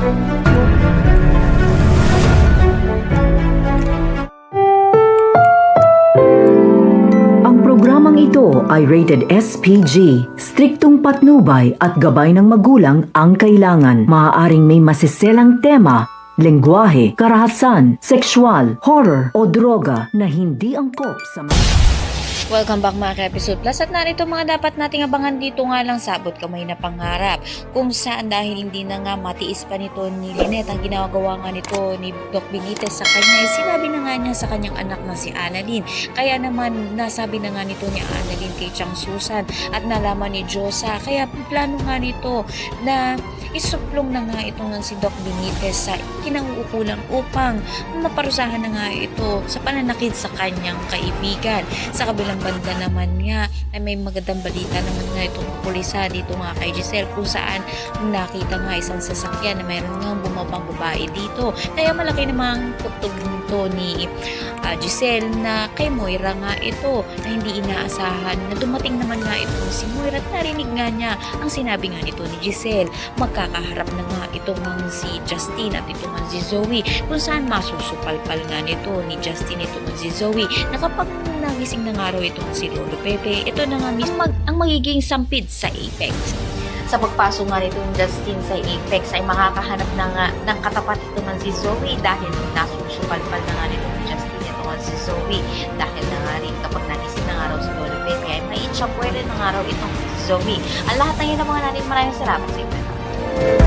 Ang programang ito ay rated SPG, striktong patnubay at gabay ng magulang ang kailangan. Maaaring may masiselang tema, lengguwahe, karahasan, sexual, horror o droga na hindi angkop sa mga... Welcome back mga ka-episode plus at narito mga dapat nating abangan dito nga lang sabot kamay na pangarap kung saan dahil hindi na nga matiis pa nito ni Lynette ang ginagawa nga nito ni Doc Benitez sa kanya, sinabi na nga niya sa kanyang anak na si Annalyn. Kaya naman nasabi na nga nito ni Annalyn kay Chang Susan at nalaman ni Josa, kaya plano nga nito na isuplong na nga ito nga si Doc Benitez sa kinauukulang upang maparusahan na nga ito sa pananakit sa kanyang kaibigan. Sa kabilang banda naman nga ay may magandang balita naman nga itong pulisa dito nga kay Giselle kung saan nakita nga isang sasakyan na mayroon nga bumabang babae dito. Kaya malaki namang tugtog nito ni Giselle na kay Moira nga ito na hindi inaasahan na dumating naman nga itong si Moira at narinig nga niya ang sinabi nga nito ni Giselle. Magkakaharap na nga itong si Justin at itong si Zoe kung saan masusupalpal nga nito ni Justin itong si Zoe na kapag nagising na nga raw itong si Lolo Pepe, ito na nga mismo ang magiging sampid sa Apex. Sa pagpasok nga nito ng Justin sa Apex ay makakahanap na nga ng katapat ito ng si Zoe dahil nasusupalpal na nga nito ng Justin ito ng si Zoe dahil na nga rin kapag nagising na nga raw si Lolo Pepe ay may itcha pwede na nga raw itong si Zoe. Ang lahat ng yun ang mga natin, maraming salamat sa inyo.